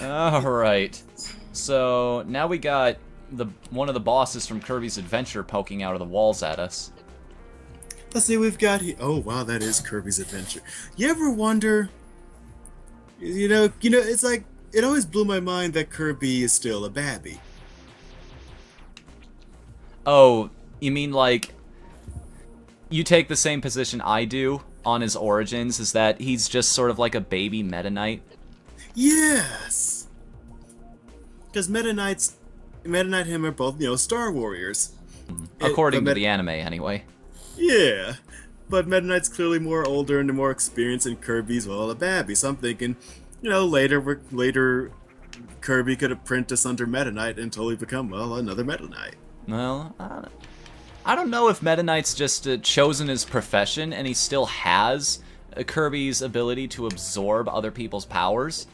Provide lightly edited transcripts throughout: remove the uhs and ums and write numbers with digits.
Alright. So, now we got one of the bosses from Kirby's Adventure poking out of the walls at us. Let's see, we've got here. Oh wow, that is Kirby's Adventure. You ever wonder? It's like it always blew my mind that Kirby is still a babby. Oh, you mean like you take the same position I do on his origins? Is that he's just sort of like a baby Meta Knight? Yes, because Meta Knight and him are both Star Warriors. According to the anime, anyway. Yeah, but Meta Knight's clearly more older and more experienced, and Kirby's, well, a babby. So I'm thinking, later Kirby could apprentice under Meta Knight until he become, well, another Meta Knight. Well, I don't know if Meta Knight's just chosen his profession and he still has Kirby's ability to absorb other people's powers.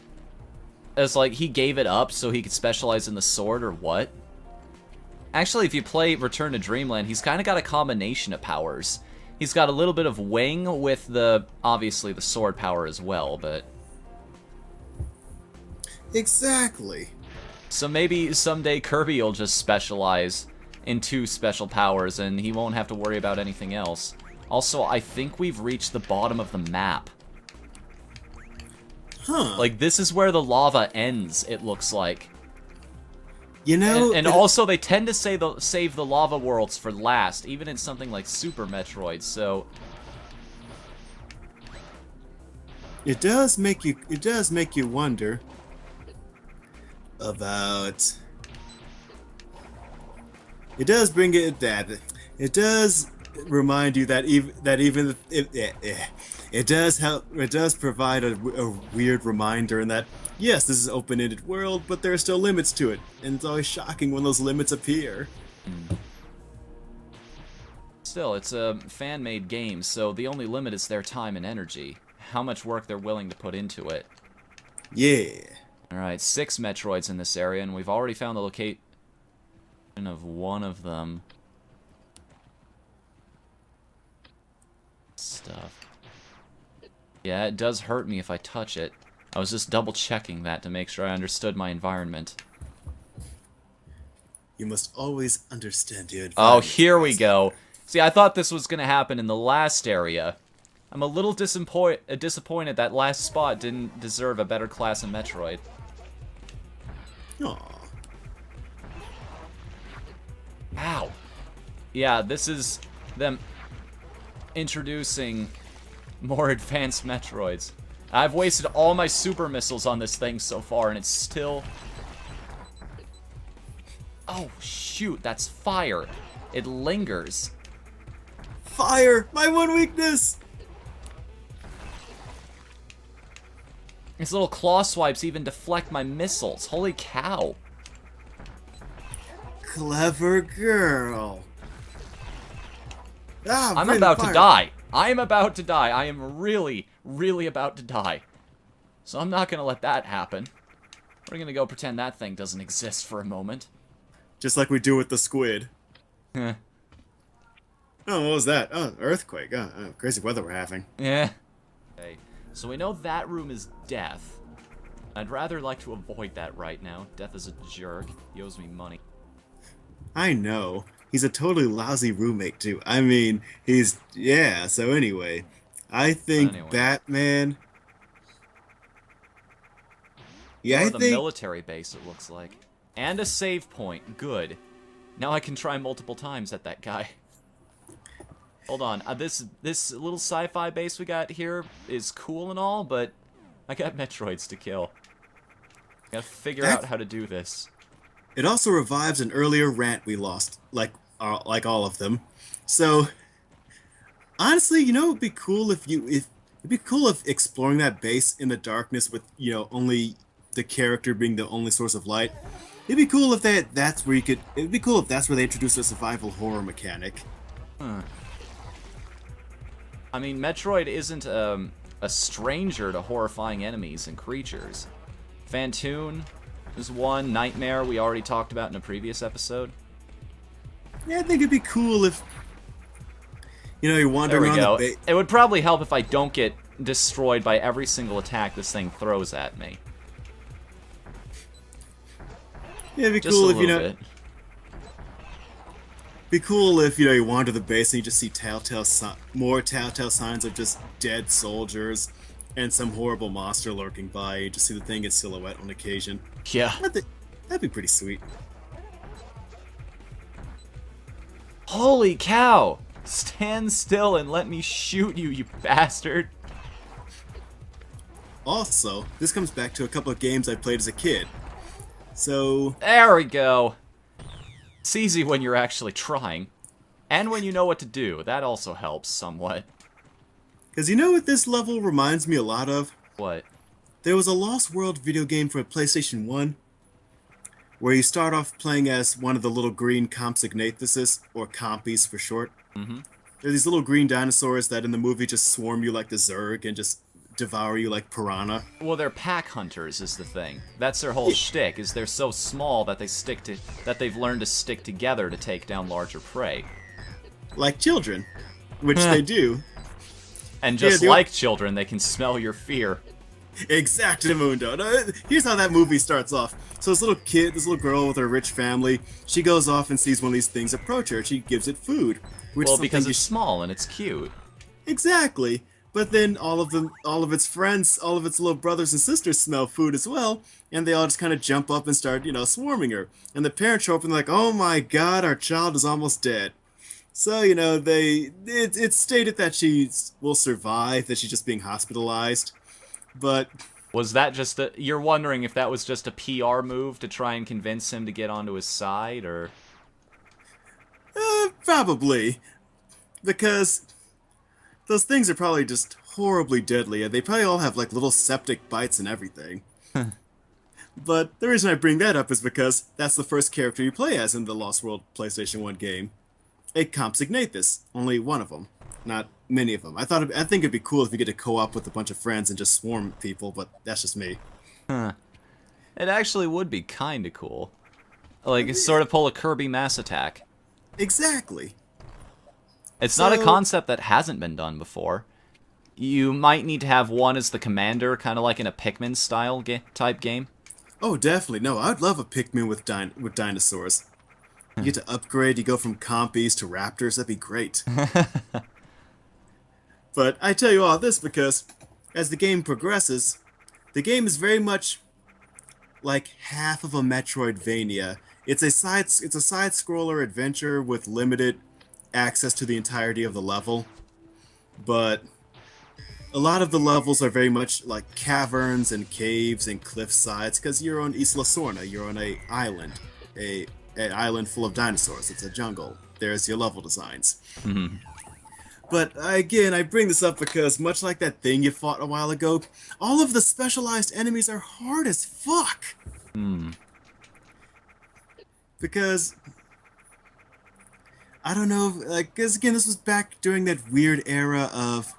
It's like he gave it up so he could specialize in the sword, or what? Actually, if you play Return to Dreamland, he's kind of got a combination of powers. He's got a little bit of wing with obviously the sword power as well, but... Exactly. So maybe someday Kirby will just specialize in 2 special powers and he won't have to worry about anything else. Also, I think we've reached the bottom of the map. Huh. Like, this is where the lava ends, it looks like. And it, also, they tend to save the lava worlds for last, even in something like Super Metroid, so... It does make you wonder about... It does bring it that... It does remind you that even it does provide a weird reminder in that, yes, this is an open-ended world, but there are still limits to it, and it's always shocking when those limits appear. Still, it's a fan-made game, so the only limit is their time and energy. How much work they're willing to put into it. Yeah. Alright, 6 Metroids in this area, and we've already found the location of one of them. Stuff. Yeah, it does hurt me if I touch it. I was just double-checking that to make sure I understood my environment. You must always understand your environment. Oh, here we go. See, I thought this was going to happen in the last area. I'm a little disappointed that last spot didn't deserve a better class in Metroid. Aww. Ow. Yeah, this is them introducing more advanced Metroids. I've wasted all my super missiles on this thing so far, and it's still... Oh, shoot, that's fire. It lingers. Fire! My one weakness! His little claw swipes even deflect my missiles. Holy cow. Clever girl. Ah, I'm about to die. I am about to die. I am really, really about to die. So I'm not going to let that happen. We're going to go pretend that thing doesn't exist for a moment. Just like we do with the squid. Heh. Oh, what was that? Oh, earthquake. Oh, crazy weather we're having. Yeah. Okay. So we know that room is death. I'd rather like to avoid that right now. Death is a jerk. He owes me money. I know. He's a totally lousy roommate, too. I mean, yeah, so anyway. I think Batman... Yeah, I think... the military base, it looks like. And a save point. Good. Now I can try multiple times at that guy. Hold on. This little sci-fi base we got here is cool and all, but I got Metroids to kill. Gotta figure out how to do this. It also revives an earlier rant we lost, like all of them. So, honestly, it'd be cool if exploring that base in the darkness with, only the character being the only source of light. It'd be cool if that's where they introduce a survival horror mechanic. Huh. I mean, Metroid isn't a stranger to horrifying enemies and creatures. Phantoon is one. Nightmare we already talked about in a previous episode. Yeah, I think it'd be cool if, you're wandering around the base. It would probably help if I don't get destroyed by every single attack this thing throws at me. it'd be Just a cool if, little bit. be cool if, you wander the base and you just see more telltale signs of just dead soldiers and some horrible monster lurking by. You just see the thing in silhouette on occasion. Yeah. That'd be pretty sweet. Holy cow! Stand still and let me shoot you, you bastard. Also, this comes back to a couple of games I played as a kid. So, There we go. It's easy when you're actually trying. And when you know what to do. That also helps somewhat. because you know what this level reminds me a lot of? What? There was a Lost World video game for PlayStation 1 where you start off playing as one of the little green Compsognathuses, or Compies for short. Mm-hmm. They're these little green dinosaurs that in the movie just swarm you like the Zerg and just devour you like piranha. Well, they're pack hunters is the thing. That's their whole shtick, is they're so small that they've learned to stick together to take down larger prey. Like children, which they do. And just Yeah, like children, they can smell your fear. Exactamundo. Now, here's how that movie starts off. So this little girl with her rich family, she goes off and sees one of these things approach her. She gives it food. Which Well, is because something it's small and it's cute. Exactly. But then all of its friends, all of its little brothers and sisters smell food as well, and they all just kind of jump up and start, swarming her. And the parents show up and they're like, "Oh my God, our child is almost dead." So, it's stated that she will survive, that she's just being hospitalized. But Was that just you're wondering if that was just a PR move to try and convince him to get onto his side, or? probably. Because those things are probably just horribly deadly, and they probably all have like little septic bites and everything. But the reason I bring that up is because that's the first character you play as in the Lost World PlayStation 1 game. A Compsognathus, only one of them, not many of them. I think it'd be cool if you get to co-op with a bunch of friends and just swarm people, but that's just me. Huh. It actually would be kinda cool. Like, sort of pull a Kirby Mass Attack. Exactly. It's not a concept that hasn't been done before. You might need to have one as the commander, kind of like in a Pikmin style type game. Oh, definitely. No, I'd love a Pikmin with dinosaurs. You get to upgrade, you go from compies to raptors, that'd be great. But I tell you all this because as the game progresses, the game is very much like half of a Metroidvania. It's a side-scroller adventure with limited access to the entirety of the level, but a lot of the levels are very much like caverns and caves and cliff sides because you're on Isla Sorna, you're on an island full of dinosaurs. It's a jungle. There's your level designs. Mm-hmm. But again, I bring this up because much like that thing you fought a while ago, all of the specialized enemies are hard as fuck. Hmm. Because I don't know, like, because again, this was back during that weird era of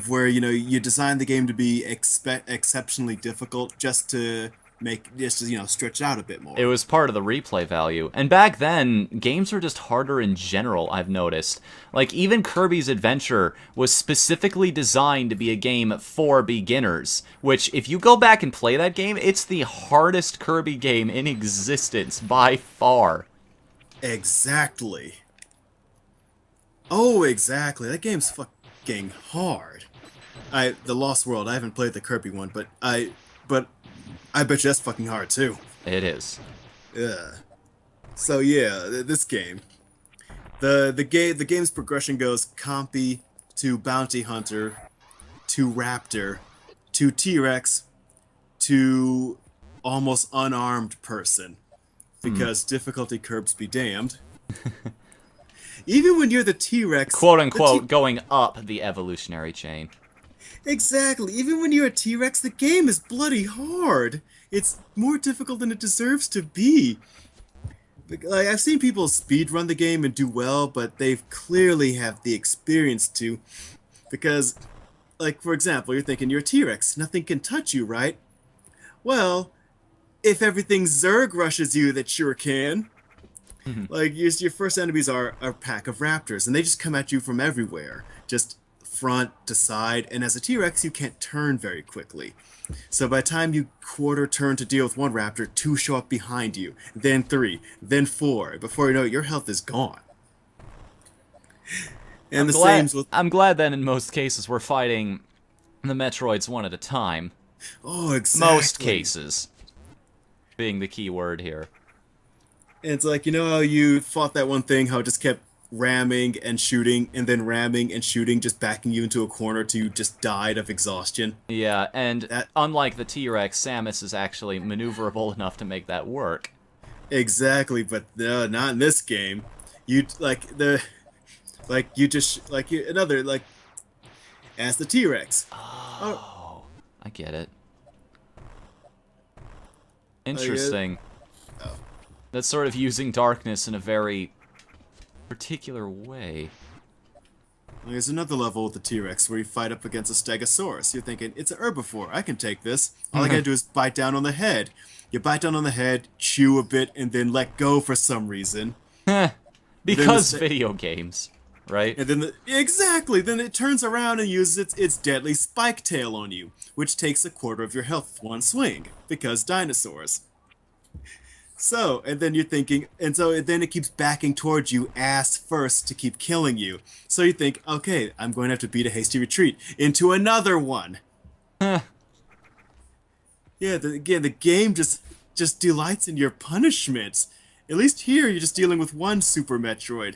where you design the game to be exceptionally difficult just to stretch it out a bit more. It was part of the replay value. And back then, games were just harder in general, I've noticed. Like, even Kirby's Adventure was specifically designed to be a game for beginners, which, if you go back and play that game, it's the hardest Kirby game in existence by far. Exactly. Oh, exactly. That game's fucking hard. The Lost World, I haven't played the Kirby one, but I bet you that's fucking hard too. It is. Yeah. So yeah, this game. The game's progression goes compy to bounty hunter to raptor to T-Rex to almost unarmed person. Because difficulty curbs be damned. Even when you're the T-Rex... Quote-unquote, going up the evolutionary chain. Exactly. Even when you're a T-Rex, the game is bloody hard. It's more difficult than it deserves to be. Like, I've seen people speedrun the game and do well, but they clearly have the experience to. Because, like, for example, you're thinking you're a T-Rex. Nothing can touch you, right? Well, if everything Zerg rushes you, that sure can. Like, your first enemies are a pack of raptors, and they just come at you from everywhere. Just front to side, and as a T-Rex, you can't turn very quickly. So by the time you quarter turn to deal with one raptor, two show up behind you, then three, then four. Before you know it, your health is gone. And I'm the glad. same with I'm glad that in most cases we're fighting the Metroids one at a time. oh Most exactly. cases being the key word here. And it's like, you know how you fought that one thing, how it just kept ramming and shooting, and then ramming and shooting, just backing you into a corner till you just died of exhaustion? Yeah, and That unlike the T-Rex, Samus is actually maneuverable enough to make that work. exactly, but not in this game. You you just like you, another like as the T-Rex. Oh, Oh, I get it. yeah. Interesting. Oh. That's sort of using darkness in a very particular way. There's another level with the T-Rex where you fight up against a Stegosaurus. You're thinking, it's an herbivore, I can take this. All I gotta do is bite down on the head. You bite down on the head, chew a bit, and then let go for some reason. Then Because video games, right? and then exactly, then it turns around and uses its deadly spike tail on you, which takes a quarter of your health with one swing, because dinosaurs. So, and then you're thinking, and so then it keeps backing towards you ass first to keep killing you. So you think, okay, I'm going to have to beat a hasty retreat into another one. Yeah, again, the game just delights in your punishments. At least here, you're just dealing with one Super Metroid,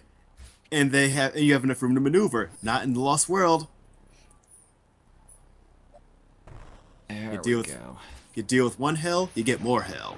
and you have enough room to maneuver. Not in the Lost World. There You we deal with go. you deal with one hell, you get more hell.